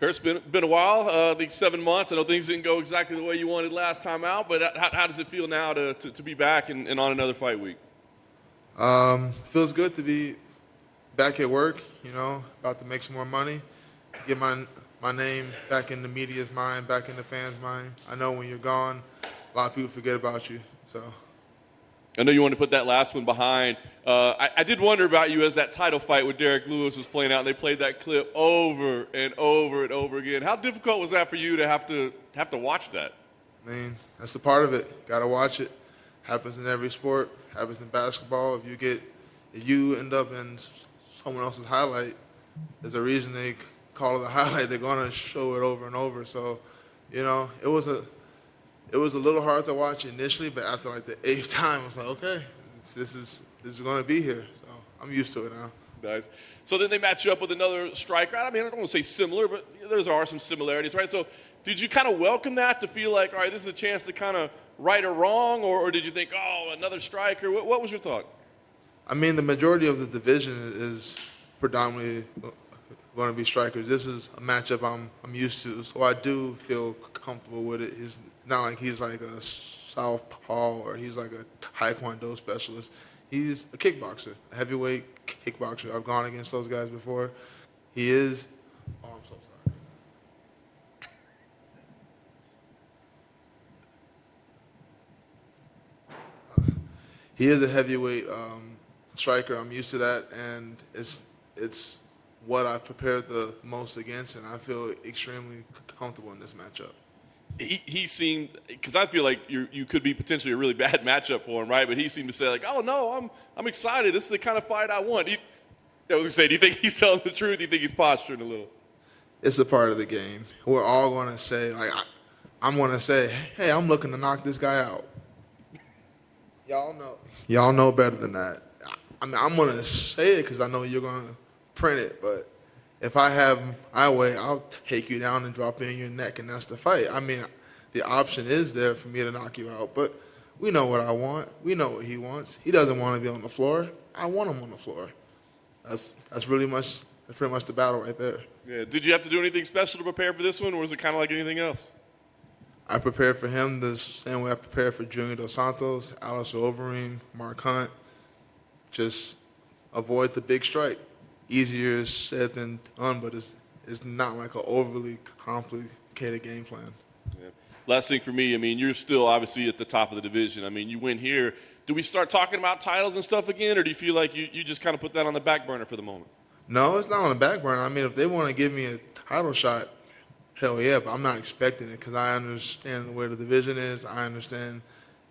Kurt, it's been a while, I think 7 months. I know things didn't go exactly the way you wanted last time out, but how does it feel now to be back and on another fight week? Feels good to be back at work, about to make some more money, get my name back in the media's mind, back in the fans' mind. I know when you're gone, a lot of people forget about you, so. I know you wanted to put that last one behind. I did wonder about you as that title fight with Derek Lewis was playing out, and they played that clip over and over and over again. How difficult was that for you to have to watch that? I mean, that's a part of it. Got to watch it. Happens in every sport. Happens in basketball. If you end up in someone else's highlight, there's a reason they call it a highlight. They're going to show it over and over. So, it was a little hard to watch initially, but after like the 8th time, I was like, okay, this is going to be here. So I'm used to it now. Nice. So then they match you up with another striker. I mean, I don't want to say similar, but there are some similarities, right? So did you kind of welcome that to feel like, all right, this is a chance to kind of right or wrong, or did you think, oh, another striker? What was your thought? I mean, the majority of the division is predominantly going to be strikers. This is a matchup I'm used to, so I do feel comfortable with it. It's not like he's like a southpaw or he's like a taekwondo specialist. He's a kickboxer, a heavyweight kickboxer. I've gone against those guys before. He is. Oh, I'm so sorry. He is a heavyweight striker. I'm used to that, and it's what I've prepared the most against, and I feel extremely comfortable in this matchup. He seemed, because I feel like you could be potentially a really bad matchup for him, right? But he seemed to say like, oh no, I'm excited. This is the kind of fight I want. I was gonna say, do you think he's telling the truth? Do you think he's posturing a little? It's a part of the game. We're all going to say, like, I'm going to say, hey, I'm looking to knock this guy out. Y'all know better than that. I mean, I'm going to say it because I know you're going to print it, but if I have my way, I'll take you down and drop you in your neck, and that's the fight. I mean, the option is there for me to knock you out, but we know what I want. We know what he wants. He doesn't want to be on the floor. I want him on the floor. That's pretty much the battle right there. Yeah. Did you have to do anything special to prepare for this one, or was it kind of like anything else? I prepared for him the same way I prepared for Junior Dos Santos, Alistair Overeem, Mark Hunt. Just avoid the big strike. Easier said than done, but it's not like an overly complicated game plan. Yeah. Last thing for me, I mean, you're still obviously at the top of the division. I mean, you win here. Do we start talking about titles and stuff again, or do you feel like you just kind of put that on the back burner for the moment? No, it's not on the back burner. I mean, if they want to give me a title shot, hell yeah, but I'm not expecting it because I understand where the division is. I understand,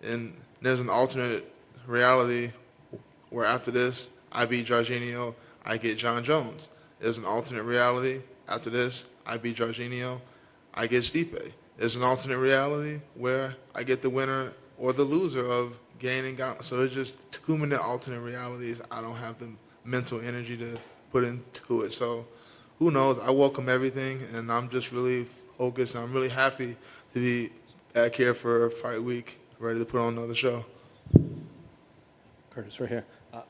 and there's an alternate reality where after this, I beat Jorginho, I get John Jones. There's an alternate reality. After this, I beat Jorginho, I get Stipe. There's an alternate reality where I get the winner or the loser of Gain and Gauntlet. So it's just too many alternate realities. I don't have the mental energy to put into it. So who knows? I welcome everything, and I'm just really focused. And I'm really happy to be back here for Fight Week, ready to put on another show. Curtis, right here.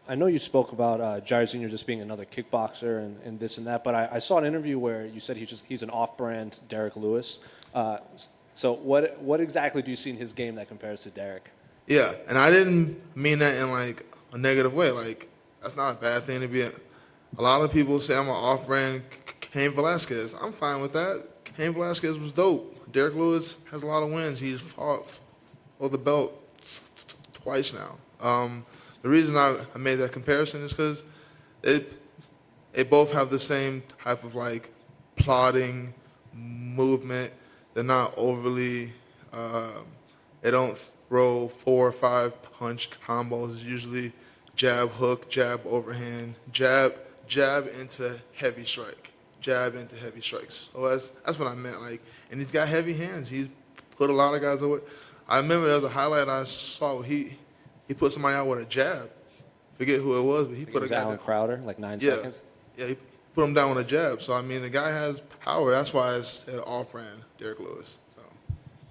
I know you spoke about Jair Sr. just being another kickboxer and this and that, but I saw an interview where you said he's an off-brand Derek Lewis. So what exactly do you see in his game that compares to Derek? Yeah, and I didn't mean that in like a negative way. Like, that's not a bad thing to be. A lot of people say I'm an off-brand Cain Velasquez. I'm fine with that. Cain Velasquez was dope. Derek Lewis has a lot of wins. He's fought for the belt twice now. The reason I made that comparison is because they both have the same type of like plodding movement. They're not overly. They don't throw 4 or 5 punch combos. It's usually jab, hook, jab, overhand, jab into heavy strike, jab into heavy strikes. So that's what I meant. Like, and he's got heavy hands. He's put a lot of guys away. I remember there was a highlight I saw. He put somebody out with a jab. Forget who it was, but he put a guy Alan down. Crowder, like 9 seconds. Yeah, he put him down with a jab. So I mean, the guy has power. That's why I said off-brand Derek Lewis. So.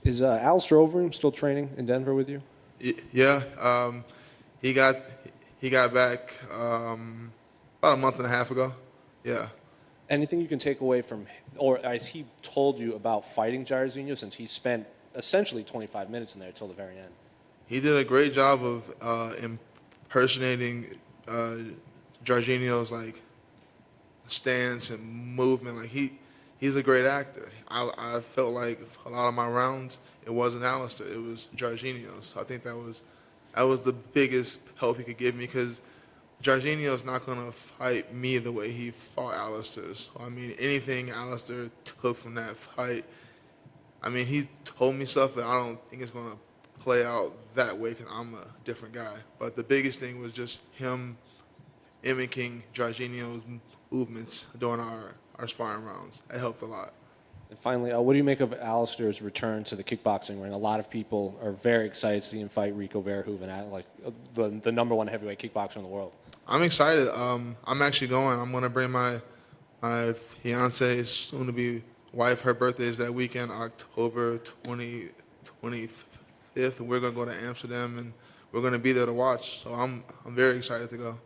Is Alistair Overeem still training in Denver with you? Yeah, he got back About a month and a half ago. Yeah. Anything you can take away from, or as he told you about fighting Jairzinho, since he spent essentially 25 minutes in there till the very end? He did a great job of impersonating Jorginho's like stance and movement. Like he's a great actor. I felt like a lot of my rounds it wasn't Alistair, it was Jorginho. So I think that was the biggest help he could give me because Jorginho's not gonna fight me the way he fought Alistair. So I mean anything Alistair took from that fight. I mean, he told me stuff, but I don't think it's going to play out that way because I'm a different guy. But the biggest thing was just him mimicking Jorginho's movements during our sparring rounds. It helped a lot. And finally, what do you make of Alistair's return to the kickboxing ring? A lot of people are very excited to see him fight Rico Verhoeven, like the number one heavyweight kickboxer in the world. I'm excited. I'm actually going. I'm going to bring my fiance's soon-to-be wife. Her birthday is that weekend, October 25th. And we're going to go to Amsterdam, and we're going to be there to watch. So I'm very excited to go.